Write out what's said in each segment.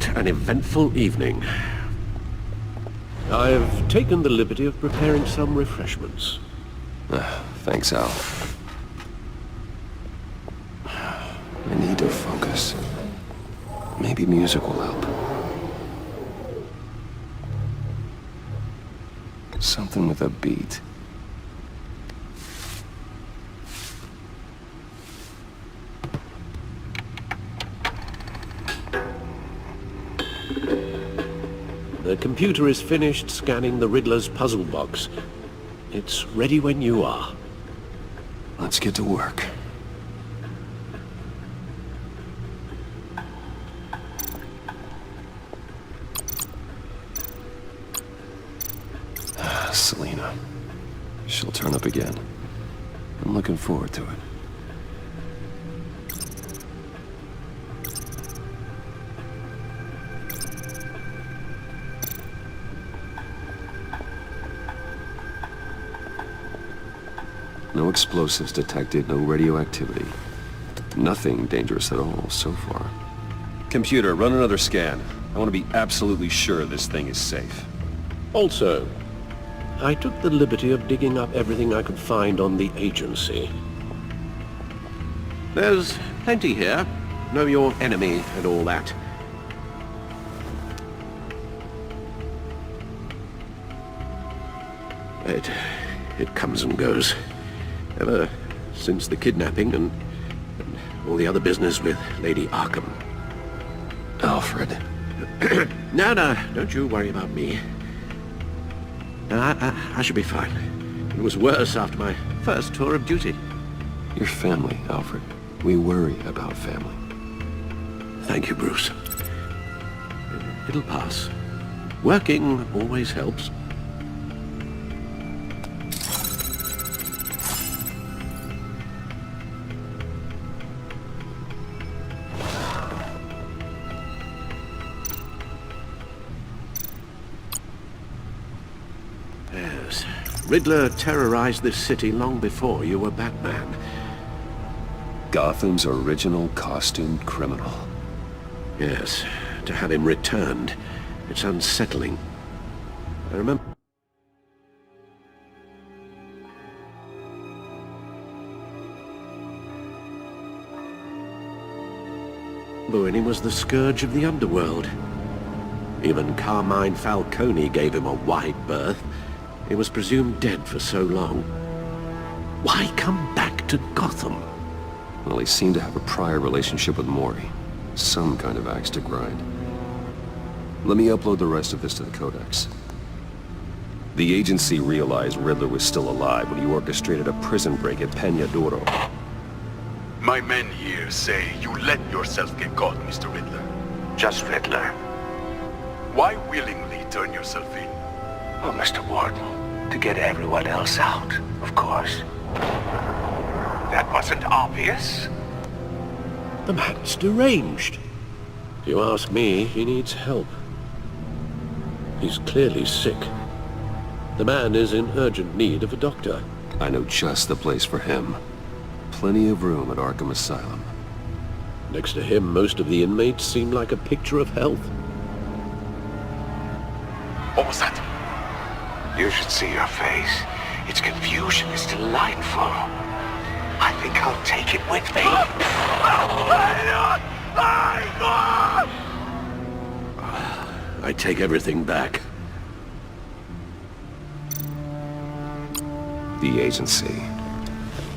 What an eventful evening. I've taken the liberty of preparing some refreshments. Thanks, Al. I need to focus. Maybe music will help. Something with a beat. The computer is finished scanning the Riddler's puzzle box. It's ready when you are. Let's get to work. Selena. She'll turn up again. I'm looking forward to it. No explosives detected, no radioactivity. Nothing dangerous at all so far. Computer, run another scan. I want to be absolutely sure this thing is safe. Also, I took the liberty of digging up everything I could find on the agency. There's plenty here. Know your enemy and all that. It comes and goes. Ever since the kidnapping and all the other business with Lady Arkham. Alfred. No, don't you worry about me. I should be fine. It was worse after my first tour of duty. Your family, Alfred. We worry about family. Thank you, Bruce. It'll pass. Working always helps. Yes. Riddler terrorized this city long before you were Batman. Gotham's original costumed criminal. Yes. To have him returned, it's unsettling. I remember... when he was the scourge of the underworld. Even Carmine Falcone gave him a wide berth. He was presumed dead for so long. Why come back to Gotham? Well, he seemed to have a prior relationship with Mori. Some kind of axe to grind. Let me upload the rest of this to the Codex. The agency realized Riddler was still alive when he orchestrated a prison break at Peña Duro. My men here say you let yourself get caught, Mr. Riddler. Just Riddler. Why willingly turn yourself in? Oh, Mr. Warden, to get everyone else out, of course. That wasn't obvious. The man's deranged. If you ask me, he needs help. He's clearly sick. The man is in urgent need of a doctor. I know just the place for him. Plenty of room at Arkham Asylum. Next to him, most of the inmates seem like a picture of health. What was that? You should see your face. Its confusion is delightful. I think I'll take it with me. I take everything back. The agency.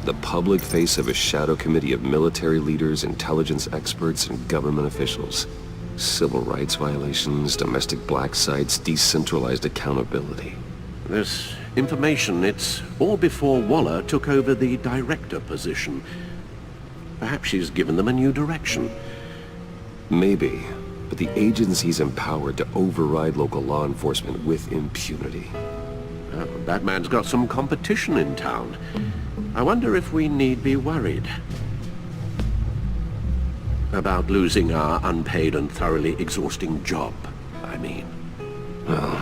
The public face of a shadow committee of military leaders, intelligence experts, and government officials. Civil rights violations, domestic black sites, decentralized accountability. This information, it's all before Waller took over the director position. Perhaps she's given them a new direction. Maybe, but the agency's empowered to override local law enforcement with impunity. Batman's got some competition in town. I wonder if we need be worried about losing our unpaid and thoroughly exhausting job, I mean. Well,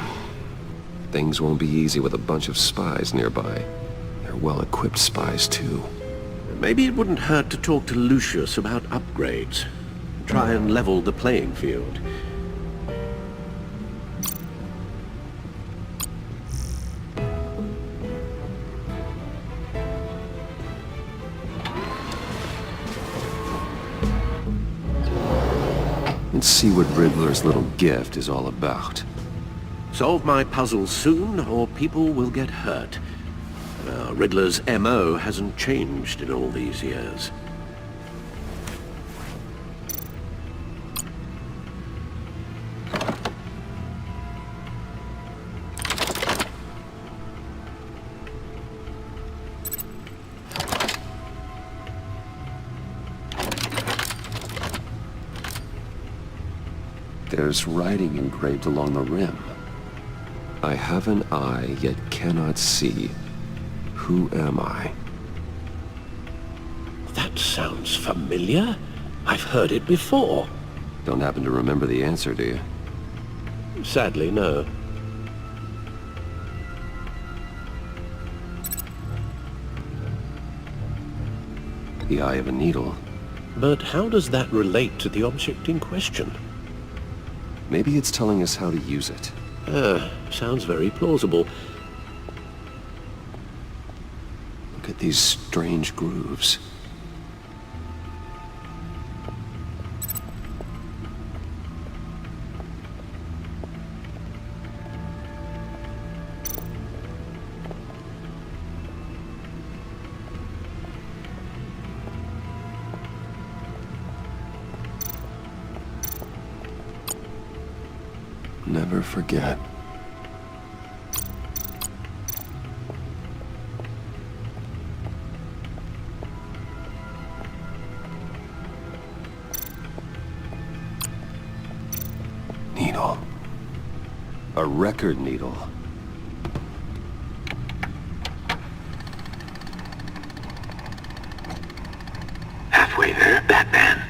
things won't be easy with a bunch of spies nearby. They're well-equipped spies, too. Maybe it wouldn't hurt to talk to Lucius about upgrades. Try and level the playing field. Let's see what Riddler's little gift is all about. Solve my puzzle soon, or people will get hurt. Riddler's MO hasn't changed in all these years. There's writing engraved along the rim. I have an eye, yet cannot see. Who am I? That sounds familiar. I've heard it before. Don't happen to remember the answer, do you? Sadly, no. The eye of a needle. But how does that relate to the object in question? Maybe it's telling us how to use it. Sounds very plausible. Look at these strange grooves. Never forget. Needle. A record needle. Halfway there, Batman.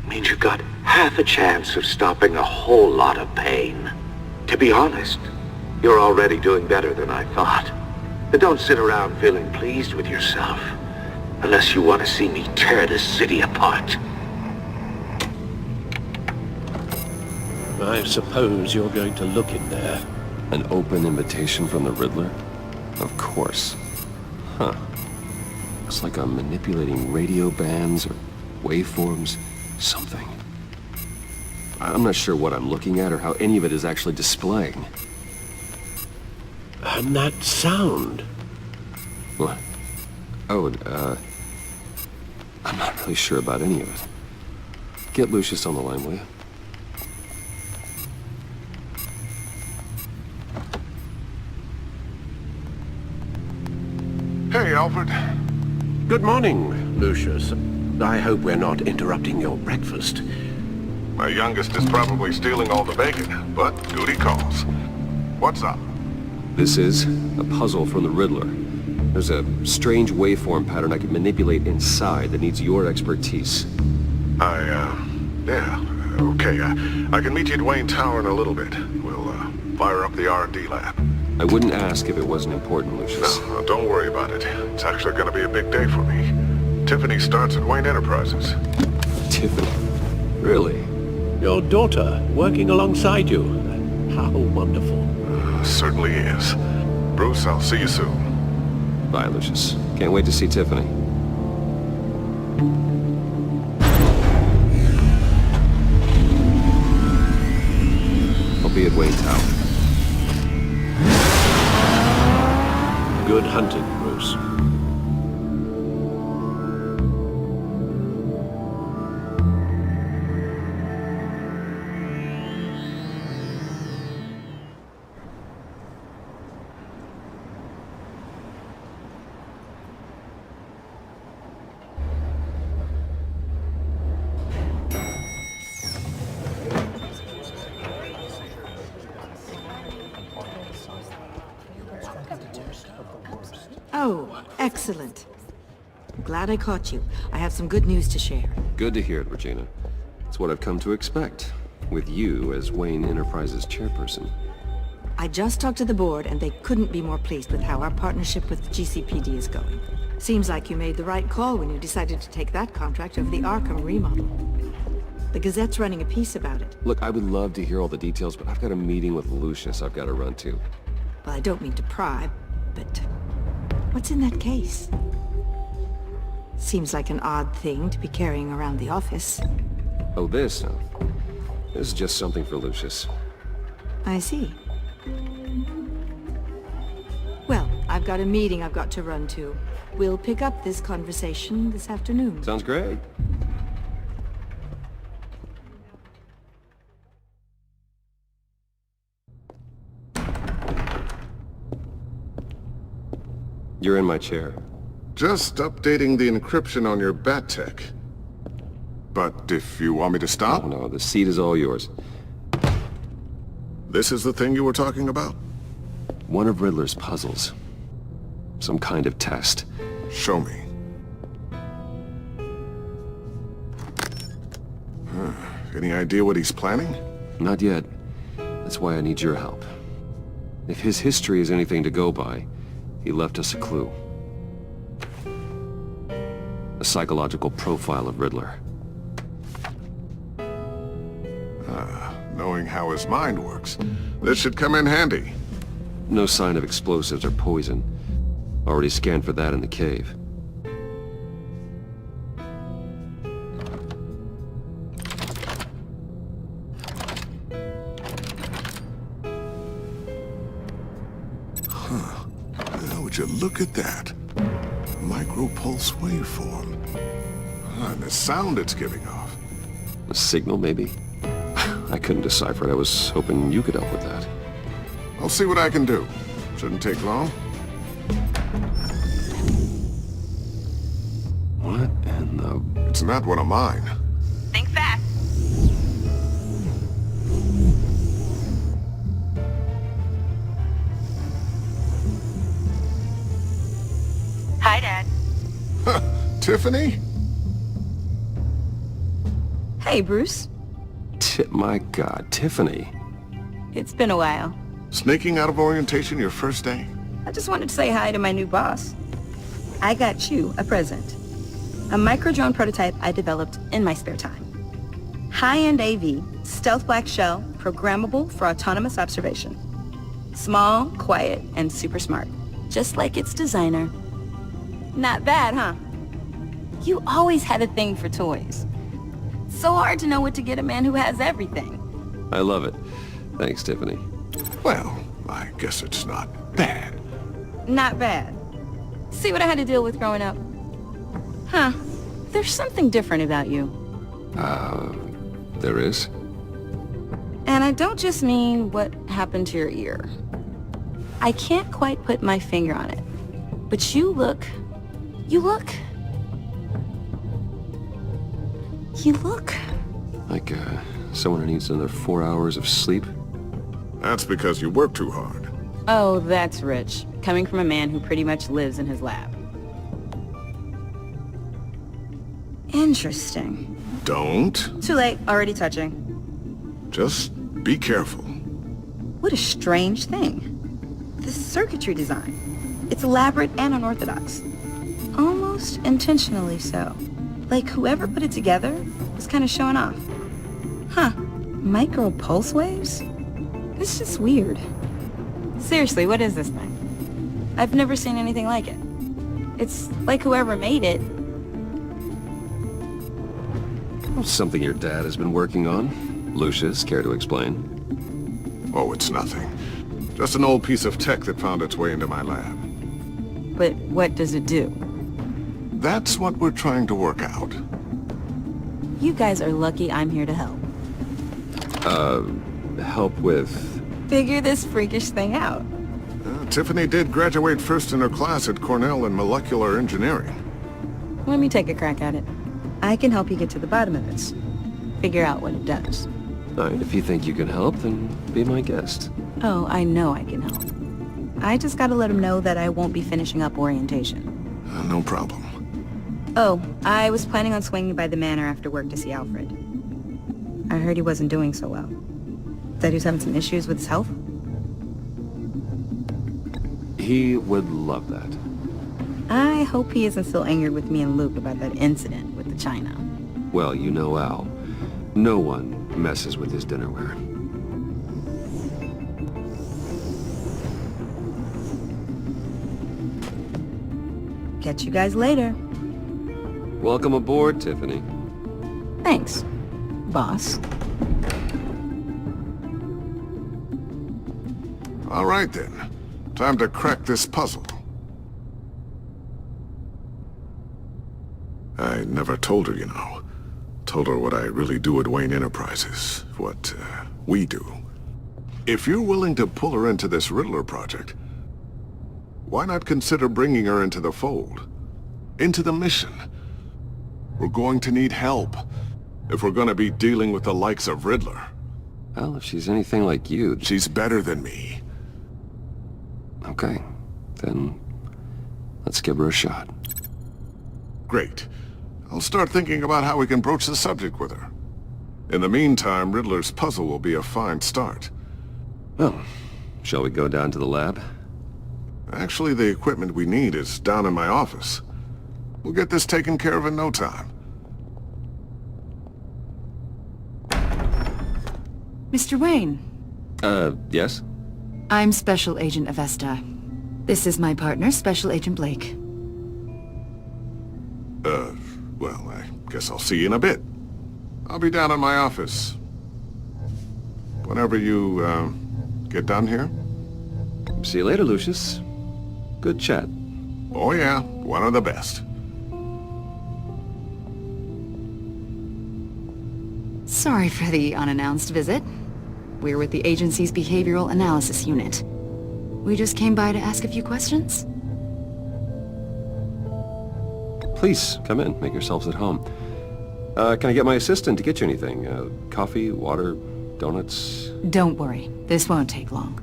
Means you've got half a chance of stopping a whole lot of pain. To be honest, you're already doing better than I thought. But don't sit around feeling pleased with yourself. Unless you want to see me tear this city apart. I suppose you're going to look in there. An open invitation from the Riddler? Of course. Huh. Looks like I'm manipulating radio bands or waveforms. Something. I'm not sure what I'm looking at or how any of it is actually displaying. And that sound. What? Oh, I'm not really sure about any of it. Get Lucius on the line, will you? Hey, Alfred. Good morning, Lucius. I hope we're not interrupting your breakfast. My youngest is probably stealing all the bacon, but duty calls. What's up? This is a puzzle from the Riddler. There's a strange waveform pattern I can manipulate inside that needs your expertise. Yeah, okay. I can meet you at Wayne Tower in a little bit. We'll, fire up the R&D lab. I wouldn't ask if it wasn't important, Lucius. No, don't worry about it. It's actually gonna be a big day for me. Tiffany starts at Wayne Enterprises. Tiffany? Really? Your daughter working alongside you. How wonderful. Certainly is. Bruce, I'll see you soon. Bye, Lucius. Can't wait to see Tiffany. I'll be at Wayne Tower. Good hunting, Bruce. Oh, excellent. I'm glad I caught you. I have some good news to share. Good to hear it, Regina. It's what I've come to expect, with you as Wayne Enterprises chairperson. I just talked to the board, and they couldn't be more pleased with how our partnership with GCPD is going. Seems like you made the right call when you decided to take that contract over the Arkham remodel. The Gazette's running a piece about it. Look, I would love to hear all the details, but I've got a meeting with Lucius I've got to run to. Well, I don't mean to pry, but what's in that case? Seems like an odd thing to be carrying around the office. Oh, this? This is just something for Lucius. I see. Well, I've got a meeting I've got to run to. We'll pick up this conversation this afternoon. Sounds great. You're in my chair. Just updating the encryption on your bat tech. But if you want me to stop, Oh no, the seat is all yours. this is the thing you were talking about? One of Riddler's puzzles. Some kind of test. Show me. Any idea what he's planning? Not yet. That's why I need your help. If his history is anything to go by, he left us a clue. A psychological profile of Riddler. Knowing how his mind works, this should come in handy. No sign of explosives or poison. Already scanned for that in the cave. Now, would you look at that? Micro-pulse waveform. And the sound it's giving off. A signal, maybe? I couldn't decipher it. I was hoping you could help with that. I'll see what I can do. Shouldn't take long. What in the... It's not one of mine. Think fast. Hi, Dad. Tiffany? Hey, Bruce. My God, Tiffany. It's been a while. Sneaking out of orientation your first day? I just wanted to say hi to my new boss. I got you a present. A micro-drone prototype I developed in my spare time. High-end AV, stealth black shell, programmable for autonomous observation. Small, quiet, and super smart. Just like its designer. Not bad, huh? You always had a thing for toys. So hard to know what to get a man who has everything. I love it. Thanks, Tiffany. Well, I guess it's not bad. Not bad. See what I had to deal with growing up? Huh. There's something different about you. There is? And I don't just mean what happened to your ear. I can't quite put my finger on it. But you look... Like, someone who needs another 4 hours of sleep? That's because you work too hard. Oh, that's rich. Coming from a man who pretty much lives in his lab. Interesting. Don't. Too late. Already touching. Just be careful. What a strange thing. This circuitry design. It's elaborate and unorthodox. Almost intentionally so. Like whoever put it together was kind of showing off. Huh. Micro pulse waves? It's just weird. Seriously, what is this thing? I've never seen anything like it. It's like whoever made it. Something your dad has been working on. Lucius, care to explain? Oh, it's nothing. Just an old piece of tech that found its way into my lab. But what does it do? That's what we're trying to work out. You guys are lucky I'm here to help. Help with... Figure this freakish thing out. Tiffany did graduate first in her class at Cornell in molecular engineering. Let me take a crack at it. I can help you get to the bottom of this. Figure out what it does. All right, if you think you can help, then be my guest. Oh, I know I can help. I just gotta let him know that I won't be finishing up orientation. No problem. Oh, I was planning on swinging by the manor after work to see Alfred. I heard he wasn't doing so well. Said he was having some issues with his health? He would love that. I hope he isn't still angered with me and Luke about that incident with the china. Well, you know Al. No one messes with his dinnerware. Catch you guys later. Welcome aboard, Tiffany. Thanks, boss. All right then. Time to crack this puzzle. I never told her, you know. Told her what I really do at Wayne Enterprises. What, we do. If you're willing to pull her into this Riddler project, why not consider bringing her into the fold? Into the mission? We're going to need help if we're going to be dealing with the likes of Riddler. Well, if she's anything like you... She's better than me. Okay, then let's give her a shot. Great. I'll start thinking about how we can broach the subject with her. In the meantime, Riddler's puzzle will be a fine start. Well, shall we go down to the lab? Actually, the equipment we need is down in my office. We'll get this taken care of in no time. Mr. Wayne. Yes? I'm Special Agent Avesta. This is my partner, Special Agent Blake. Well, I guess I'll see you in a bit. I'll be down in my office. Whenever you, get done here. See you later, Lucius. Good chat. Oh yeah, one of the best. Sorry for the unannounced visit. We're with the agency's Behavioral Analysis Unit. We just came by to ask a few questions. Please, come in. Make yourselves at home. Can I get my assistant to get you anything? Coffee, water, donuts? Don't worry, this won't take long.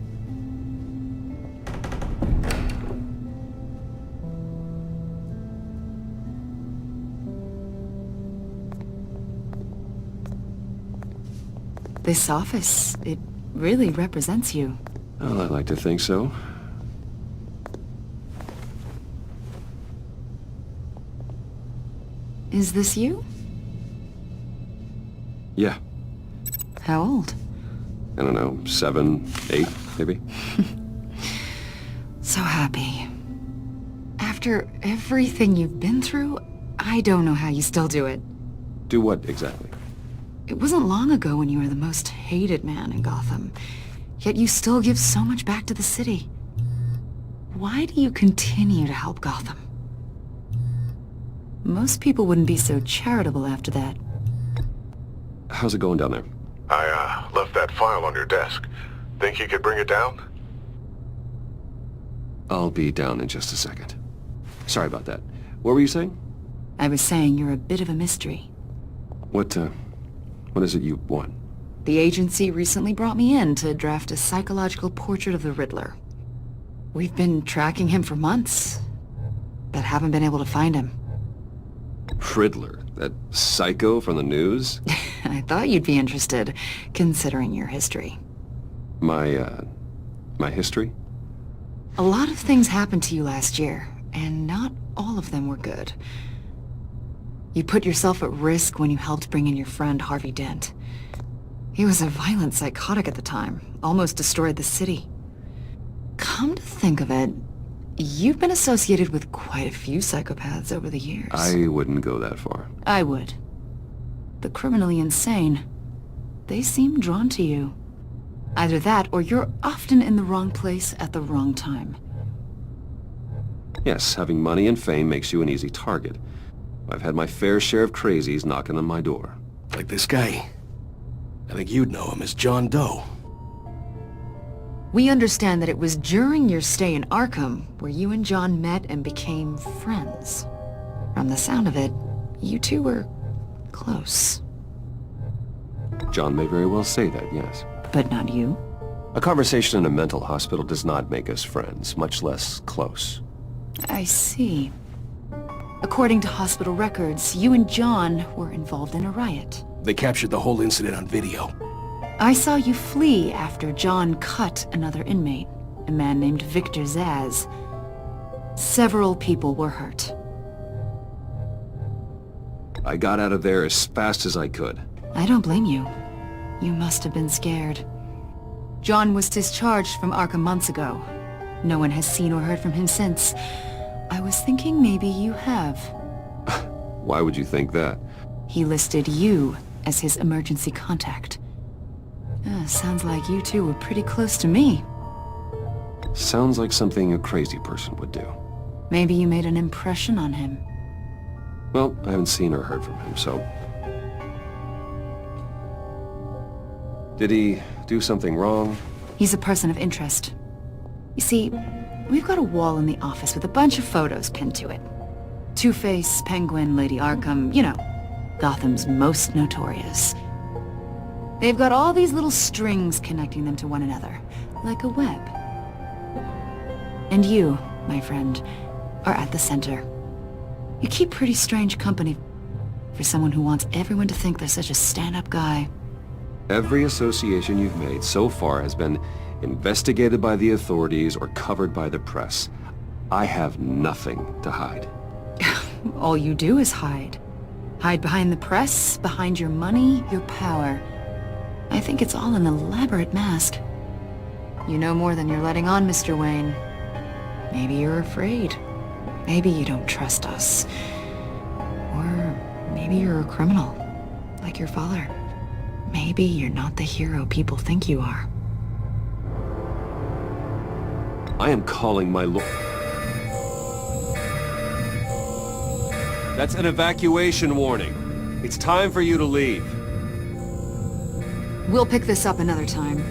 This office, it really represents you. Well, I like to think so. Is this you? Yeah. How old? I don't know, 7, 8, maybe? So happy. After everything you've been through, I don't know how you still do it. Do what, exactly? It wasn't long ago when you were the most hated man in Gotham, yet you still give so much back to the city. Why do you continue to help Gotham? Most people wouldn't be so charitable after that. How's it going down there? I, left that file on your desk. Think you could bring it down? I'll be down in just a second. Sorry about that. What were you saying? I was saying you're a bit of a mystery. What is it you want? The agency recently brought me in to draft a psychological portrait of the Riddler. We've been tracking him for months, but haven't been able to find him. Riddler? That psycho from the news? I thought you'd be interested, considering your history. My history? A lot of things happened to you last year, and not all of them were good. You put yourself at risk when you helped bring in your friend Harvey Dent. He was a violent psychotic at the time, almost destroyed the city. Come to think of it, you've been associated with quite a few psychopaths over the years. I wouldn't go that far. I would. The criminally insane. They seem drawn to you. Either that, or you're often in the wrong place at the wrong time. Yes, having money and fame makes you an easy target. I've had my fair share of crazies knocking on my door. Like this guy. I think you'd know him as John Doe. We understand that it was during your stay in Arkham where you and John met and became friends. From the sound of it, you two were close. John may very well say that, yes. But not you? A conversation in a mental hospital does not make us friends, much less close. I see. According to hospital records, you and John were involved in a riot. They captured the whole incident on video. I saw you flee after John cut another inmate, a man named Victor Zaz. Several people were hurt. I got out of there as fast as I could. I don't blame you. You must have been scared. John was discharged from Arkham months ago. No one has seen or heard from him since. I was thinking maybe you have. Why would you think that? He listed you as his emergency contact. Sounds like you two were pretty close to me. Sounds like something a crazy person would do. Maybe you made an impression on him. Well, I haven't seen or heard from him, so... Did he do something wrong? He's a person of interest. You see, we've got a wall in the office with a bunch of photos pinned to it. Two-Face, Penguin, Lady Arkham, you know, Gotham's most notorious. They've got all these little strings connecting them to one another, like a web. And you, my friend, are at the center. You keep pretty strange company for someone who wants everyone to think they're such a stand-up guy. Every association you've made so far has been investigated by the authorities or covered by the press. I have nothing to hide. All you do is hide. Hide behind the press, behind your money, your power. I think it's all an elaborate mask. You know more than you're letting on, Mr. Wayne. Maybe you're afraid. Maybe you don't trust us. Or maybe you're a criminal, like your father. Maybe you're not the hero people think you are. I am calling my lord. That's an evacuation warning. It's time for you to leave. We'll pick this up another time.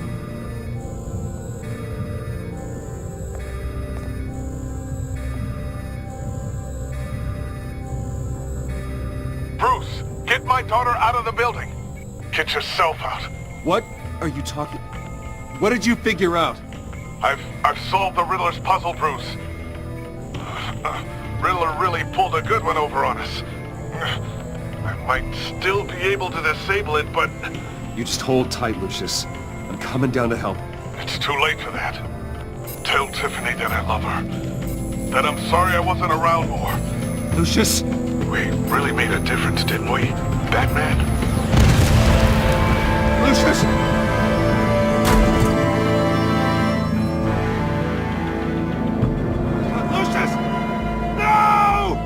Bruce, get my daughter out of the building. Get yourself out. What are you talking... What did you figure out? I've solved the Riddler's puzzle, Bruce. Riddler really pulled a good one over on us. I might still be able to disable it, but... You just hold tight, Lucius. I'm coming down to help. It's too late for that. Tell Tiffany that I love her. That I'm sorry I wasn't around more. Lucius! We really made a difference, didn't we, Batman? Lucius! Lucius! No!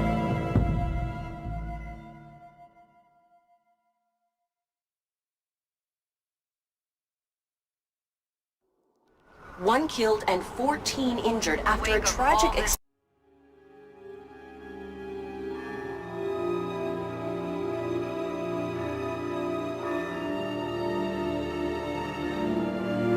One killed and 14 injured after a tragic